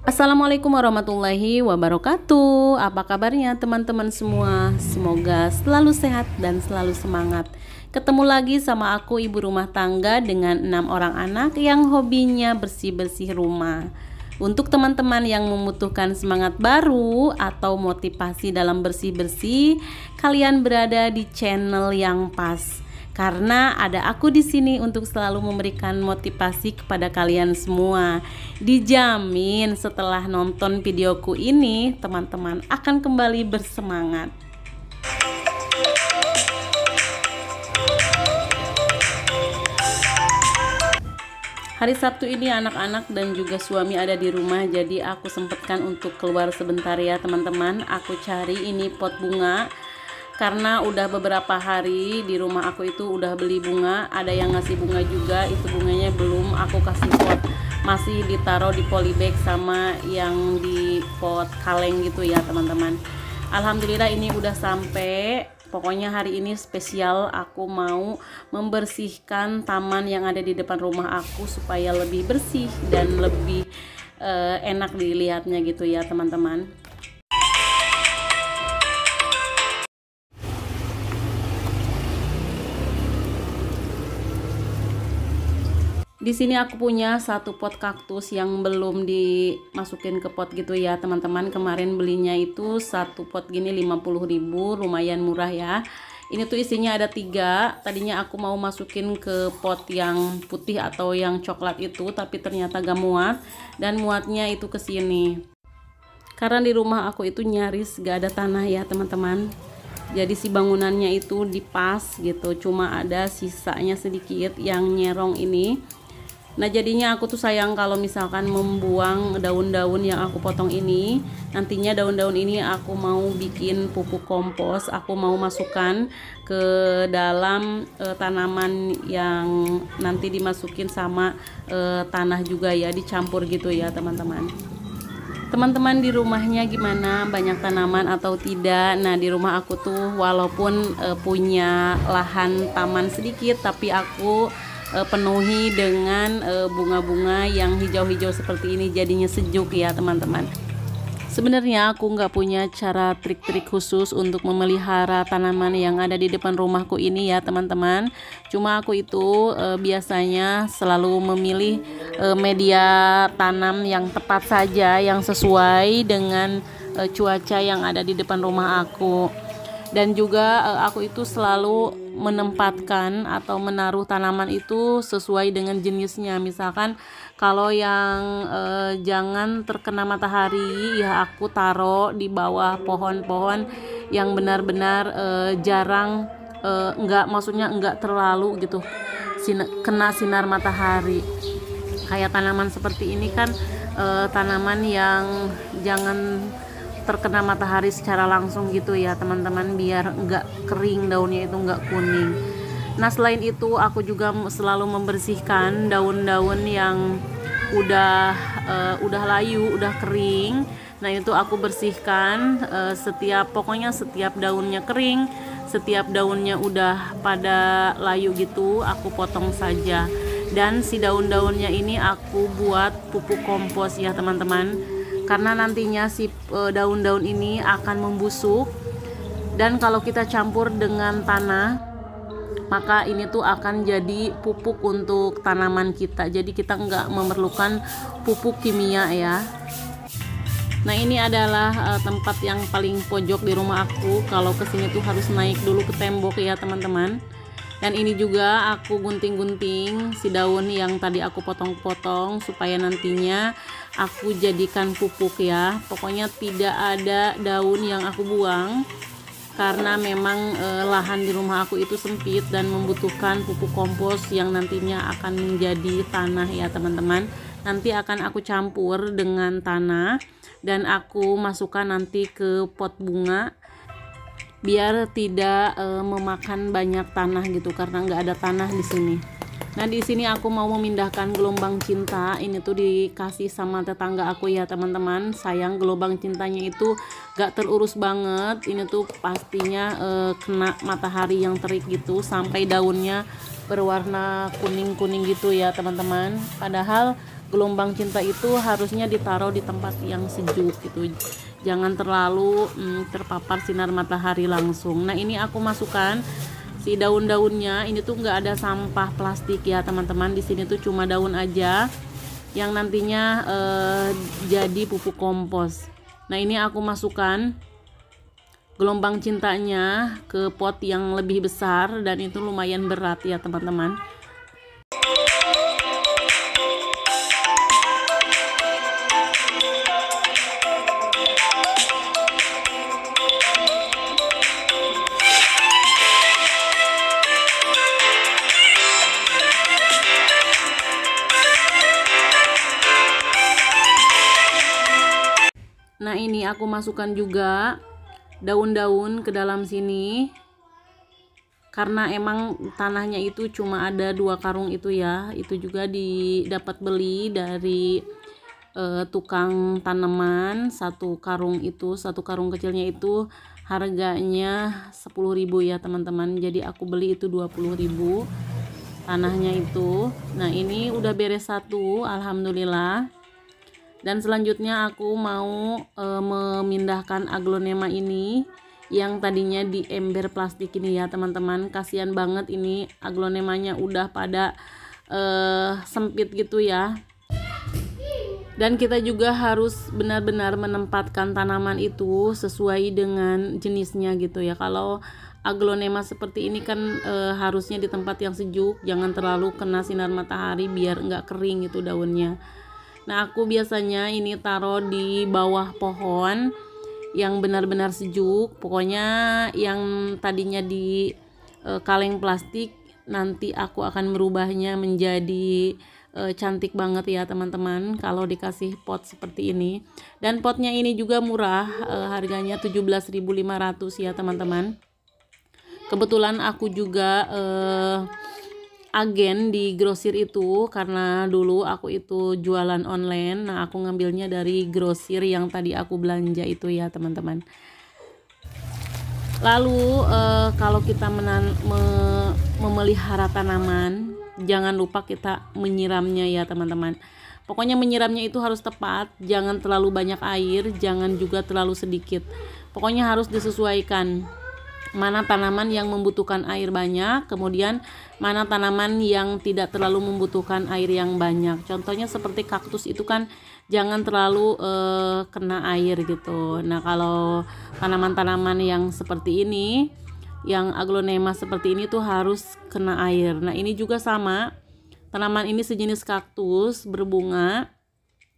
Assalamualaikum warahmatullahi wabarakatuh. Apa kabarnya teman-teman semua? Semoga selalu sehat dan selalu semangat. Ketemu lagi sama aku, ibu rumah tangga dengan 6 orang anak yang hobinya bersih-bersih rumah. Untuk teman-teman yang membutuhkan semangat baru atau motivasi dalam bersih-bersih, kalian berada di channel yang pas. Karena ada aku di sini untuk selalu memberikan motivasi kepada kalian semua. Dijamin setelah nonton videoku ini, teman-teman akan kembali bersemangat. Hari Sabtu ini anak-anak dan juga suami ada di rumah, jadi aku sempatkan untuk keluar sebentar ya teman-teman. Aku cari ini pot bunga karena udah beberapa hari di rumah aku itu udah beli bunga, ada yang ngasih bunga juga, itu bunganya belum aku kasih pot, masih ditaruh di polybag sama yang di pot kaleng gitu ya teman-teman. Alhamdulillah ini udah sampai. Pokoknya hari ini spesial, aku mau membersihkan taman yang ada di depan rumah aku supaya lebih bersih dan lebih enak dilihatnya gitu ya teman-teman. Di sini aku punya satu pot kaktus yang belum dimasukin ke pot gitu ya teman-teman. Kemarin belinya itu satu pot gini 50.000, lumayan murah ya. Ini tuh isinya ada 3. Tadinya aku mau masukin ke pot yang putih atau yang coklat itu, tapi ternyata gak muat, dan muatnya itu ke sini. Karena di rumah aku itu nyaris gak ada tanah ya teman-teman. Jadi si bangunannya itu dipas gitu, cuma ada sisanya sedikit yang nyerong ini. Nah jadinya aku tuh sayang kalau misalkan membuang daun-daun yang aku potong ini. Nantinya daun-daun ini aku mau bikin pupuk kompos, aku mau masukkan ke dalam tanaman yang nanti dimasukin sama tanah juga ya, dicampur gitu ya teman-teman. Teman-teman di rumahnya gimana, banyak tanaman atau tidak? Nah di rumah aku tuh walaupun punya lahan taman sedikit, tapi aku penuhi dengan bunga-bunga yang hijau-hijau seperti ini, jadinya sejuk ya teman-teman. Sebenarnya aku nggak punya cara trik-trik khusus untuk memelihara tanaman yang ada di depan rumahku ini ya teman-teman. Cuma aku itu biasanya selalu memilih media tanam yang tepat saja, yang sesuai dengan cuaca yang ada di depan rumah aku. Dan juga aku itu selalu menempatkan atau menaruh tanaman itu sesuai dengan jenisnya. Misalkan kalau yang jangan terkena matahari ya aku taruh di bawah pohon-pohon yang benar-benar jarang, maksudnya enggak terlalu gitu kena sinar matahari. Kayak tanaman seperti ini kan tanaman yang jangan terkena matahari secara langsung gitu ya teman-teman, biar enggak kering daunnya, itu enggak kuning. Nah selain itu aku juga selalu membersihkan daun-daun yang udah layu, udah kering. Nah itu aku bersihkan pokoknya setiap daunnya kering, setiap daunnya udah pada layu gitu aku potong saja. Dan si daun-daunnya ini aku buat pupuk kompos ya teman-teman, karena nantinya si daun-daun ini akan membusuk, dan kalau kita campur dengan tanah maka ini tuh akan jadi pupuk untuk tanaman kita, jadi kita nggak memerlukan pupuk kimia ya. Nah ini adalah tempat yang paling pojok di rumah aku. Kalau kesini tuh harus naik dulu ke tembok ya teman-teman. Dan ini juga aku gunting-gunting si daun yang tadi aku potong-potong supaya nantinya aku jadikan pupuk ya. Pokoknya tidak ada daun yang aku buang, karena memang lahan di rumah aku itu sempit dan membutuhkan pupuk kompos yang nantinya akan menjadi tanah ya teman-teman. Nanti akan aku campur dengan tanah dan aku masukkan nanti ke pot bunga, biar tidak memakan banyak tanah gitu, karena nggak ada tanah di sini. Nah di sini aku mau memindahkan gelombang cinta, ini tuh dikasih sama tetangga aku ya teman-teman. Sayang gelombang cintanya itu gak terurus banget, ini tuh pastinya kena matahari yang terik gitu sampai daunnya berwarna kuning-kuning gitu ya teman-teman. Padahal gelombang cinta itu harusnya ditaruh di tempat yang sejuk gitu, jangan terlalu terpapar sinar matahari langsung. Nah ini aku masukkan si daun-daunnya, ini tuh nggak ada sampah plastik ya teman-teman, di sini tuh cuma daun aja yang nantinya jadi pupuk kompos. Nah ini aku masukkan gelombang cintanya ke pot yang lebih besar, dan itu lumayan berat ya teman-teman. Nah ini aku masukkan juga daun-daun ke dalam sini, karena emang tanahnya itu cuma ada 2 karung itu ya, itu juga dapat beli dari tukang tanaman. Satu karung kecilnya itu harganya 10.000 ya teman-teman, jadi aku beli itu 20.000 tanahnya itu. Nah ini udah beres satu, alhamdulillah. Dan selanjutnya aku mau memindahkan aglonema ini yang tadinya di ember plastik ini ya teman-teman. Kasihan banget ini aglonemanya udah pada sempit gitu ya. Dan kita juga harus benar-benar menempatkan tanaman itu sesuai dengan jenisnya gitu ya. Kalau aglonema seperti ini kan harusnya di tempat yang sejuk, jangan terlalu kena sinar matahari biar nggak kering itu daunnya. Nah aku biasanya ini taruh di bawah pohon yang benar-benar sejuk. Pokoknya yang tadinya di kaleng plastik, nanti aku akan merubahnya menjadi cantik banget ya teman-teman kalau dikasih pot seperti ini. Dan potnya ini juga murah, harganya 17.500 ya teman-teman. Kebetulan aku juga agen di grosir itu, karena dulu aku itu jualan online. Nah aku ngambilnya dari grosir yang tadi aku belanja itu ya teman-teman. Lalu kalau kita memelihara tanaman, jangan lupa kita menyiramnya ya teman-teman. Pokoknya menyiramnya itu harus tepat, jangan terlalu banyak air, jangan juga terlalu sedikit. Pokoknya harus disesuaikan, mana tanaman yang membutuhkan air banyak, kemudian mana tanaman yang tidak terlalu membutuhkan air yang banyak. Contohnya seperti kaktus itu kan jangan terlalu kena air gitu. Nah kalau tanaman-tanaman yang seperti ini, yang aglonema seperti ini tuh harus kena air. Nah ini juga sama, tanaman ini sejenis kaktus berbunga,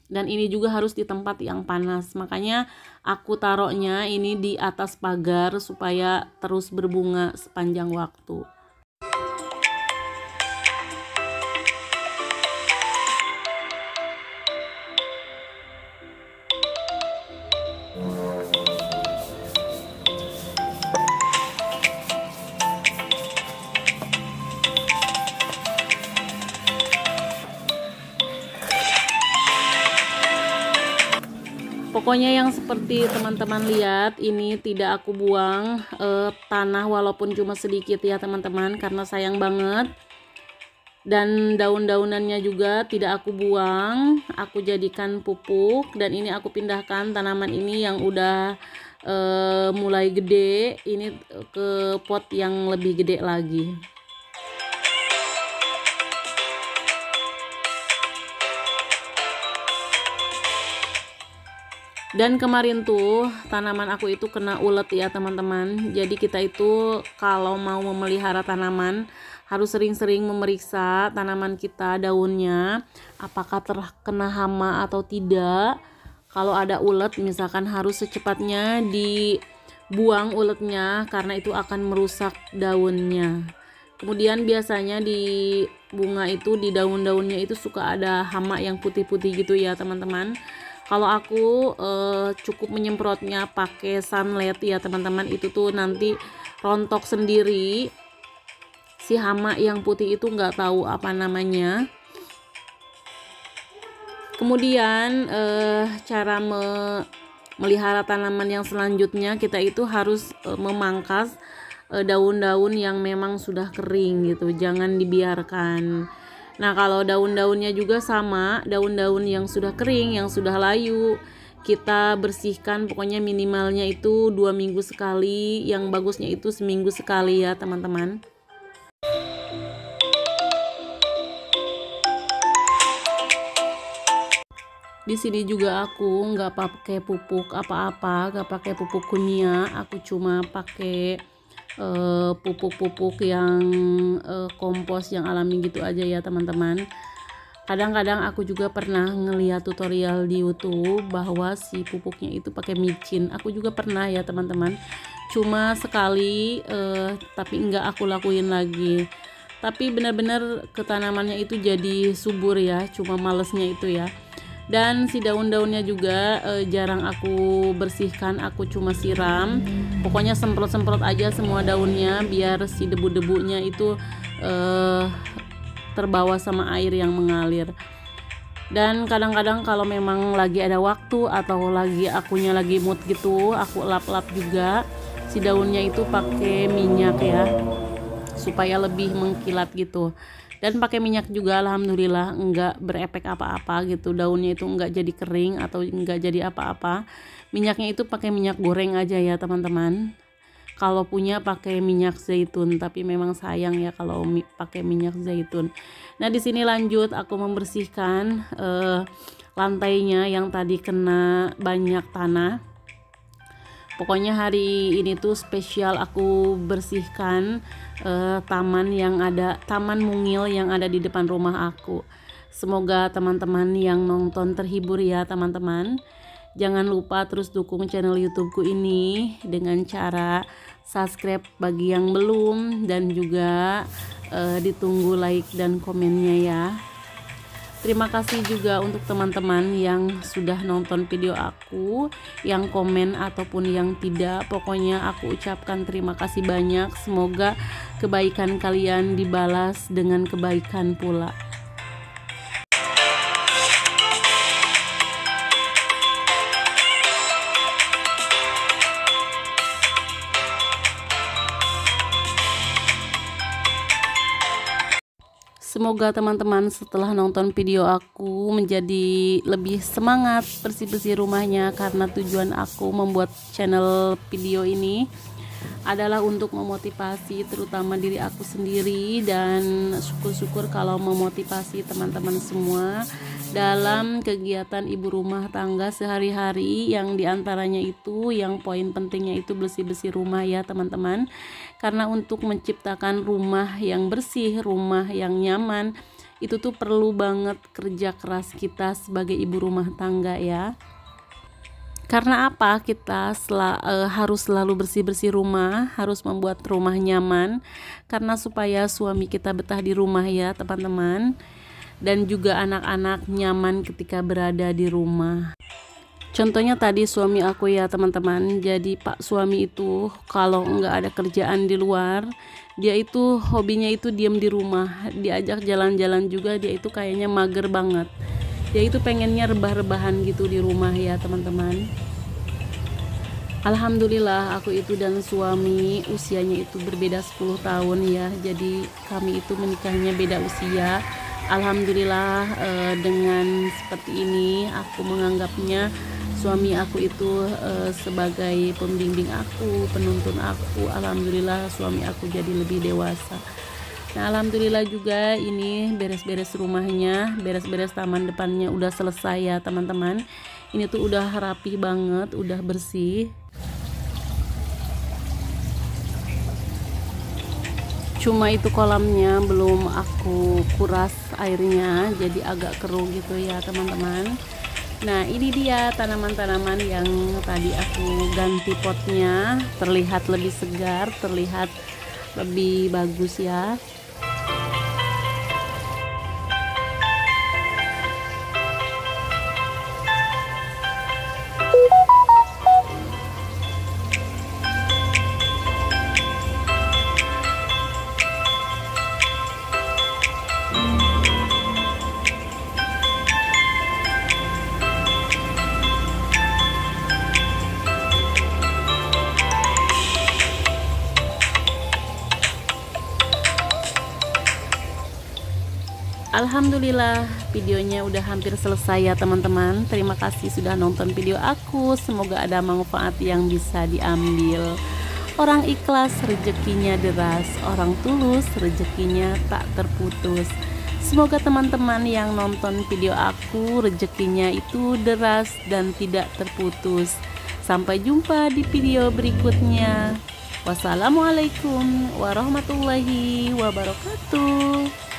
dan ini juga harus di tempat yang panas. Makanya aku taruhnya ini di atas pagar supaya terus berbunga sepanjang waktu. Pokoknya yang seperti teman-teman lihat ini tidak aku buang tanah walaupun cuma sedikit ya teman-teman, karena sayang banget. Dan daun-daunannya juga tidak aku buang, aku jadikan pupuk. Dan ini aku pindahkan tanaman ini yang udah mulai gede ini ke pot yang lebih gede lagi. Dan kemarin tuh tanaman aku itu kena ulet ya teman-teman. Jadi kita itu kalau mau memelihara tanaman harus sering-sering memeriksa tanaman kita, daunnya apakah terkena hama atau tidak. Kalau ada ulet misalkan harus secepatnya dibuang uletnya, karena itu akan merusak daunnya. Kemudian biasanya di bunga itu, di daun-daunnya itu suka ada hama yang putih-putih gitu ya teman-teman. Kalau aku cukup menyemprotnya pakai sunlight ya teman-teman, itu tuh nanti rontok sendiri. Si hama yang putih itu nggak tahu apa namanya. Kemudian cara melihara tanaman yang selanjutnya, kita itu harus memangkas daun-daun yang memang sudah kering gitu, jangan dibiarkan. Nah, kalau daun-daunnya juga sama, daun-daun yang sudah kering, yang sudah layu, kita bersihkan pokoknya minimalnya itu 2 minggu sekali, yang bagusnya itu seminggu sekali ya teman-teman. Di sini juga aku nggak pakai pupuk apa-apa, nggak pakai pupuk kimia, aku cuma pakai pupuk-pupuk yang kompos yang alami gitu aja ya teman-teman. Kadang-kadang aku juga pernah ngeliat tutorial di YouTube bahwa si pupuknya itu pakai micin. Aku juga pernah ya teman-teman, cuma sekali, tapi nggak aku lakuin lagi. Tapi benar-benar ketanamannya itu jadi subur ya, cuma malesnya itu ya. Dan si daun-daunnya juga jarang aku bersihkan, aku cuma siram, pokoknya semprot-semprot aja semua daunnya biar si debu-debunya itu terbawa sama air yang mengalir. Dan kadang-kadang kalau memang lagi ada waktu atau lagi akunya lagi mood gitu, aku lap-lap juga si daunnya itu pakai minyak ya, supaya lebih mengkilat gitu. Dan pakai minyak juga alhamdulillah enggak berefek apa-apa gitu, daunnya itu enggak jadi kering atau enggak jadi apa-apa. Minyaknya itu pakai minyak goreng aja ya teman-teman, kalau punya pakai minyak zaitun, tapi memang sayang ya kalau pakai minyak zaitun. Nah, di sini lanjut aku membersihkan lantainya yang tadi kena banyak tanah. Pokoknya hari ini tuh spesial aku bersihkan taman mungil yang ada di depan rumah aku. Semoga teman-teman yang nonton terhibur ya teman-teman. Jangan lupa terus dukung channel YouTubeku ini dengan cara subscribe bagi yang belum, dan juga ditunggu like dan komennya ya. Terima kasih juga untuk teman-teman yang sudah nonton video aku, yang komen ataupun yang tidak. Pokoknya aku ucapkan terima kasih banyak. Semoga kebaikan kalian dibalas dengan kebaikan pula. Semoga teman-teman setelah nonton video aku menjadi lebih semangat bersih-bersih rumahnya, karena tujuan aku membuat channel video ini adalah untuk memotivasi terutama diri aku sendiri, dan syukur-syukur kalau memotivasi teman-teman semua dalam kegiatan ibu rumah tangga sehari-hari, yang diantaranya itu yang poin pentingnya itu bersih-bersih rumah ya teman-teman. Karena untuk menciptakan rumah yang bersih, rumah yang nyaman, itu tuh perlu banget kerja keras kita sebagai ibu rumah tangga ya. Karena apa? Kita harus selalu bersih-bersih rumah, harus membuat rumah nyaman, karena supaya suami kita betah di rumah ya teman-teman, dan juga anak-anak nyaman ketika berada di rumah. Contohnya tadi suami aku ya teman-teman. Jadi pak suami itu kalau nggak ada kerjaan di luar, dia itu hobinya itu diam di rumah. Diajak jalan-jalan juga dia itu kayaknya mager banget. Dia itu pengennya rebah-rebahan gitu di rumah ya teman-teman. Alhamdulillah aku itu dan suami usianya itu berbeda 10 tahun ya. Jadi kami itu menikahnya beda usia. Alhamdulillah dengan seperti ini aku menganggapnya suami aku itu sebagai pembimbing aku, penuntun aku. Alhamdulillah suami aku jadi lebih dewasa. Nah, alhamdulillah juga ini beres-beres rumahnya, beres-beres taman depannya udah selesai ya teman-teman. Ini tuh udah rapi banget, udah bersih. Cuma itu kolamnya belum aku kuras airnya, jadi agak keruh gitu ya teman-teman. Nah, ini dia tanaman-tanaman yang tadi aku ganti potnya, terlihat lebih segar, terlihat lebih bagus ya. Alhamdulillah videonya udah hampir selesai ya teman-teman. Terima kasih sudah nonton video aku. Semoga ada manfaat yang bisa diambil. Orang ikhlas rezekinya deras, orang tulus rezekinya tak terputus. Semoga teman-teman yang nonton video aku rezekinya itu deras dan tidak terputus. Sampai jumpa di video berikutnya. Wassalamualaikum warahmatullahi wabarakatuh.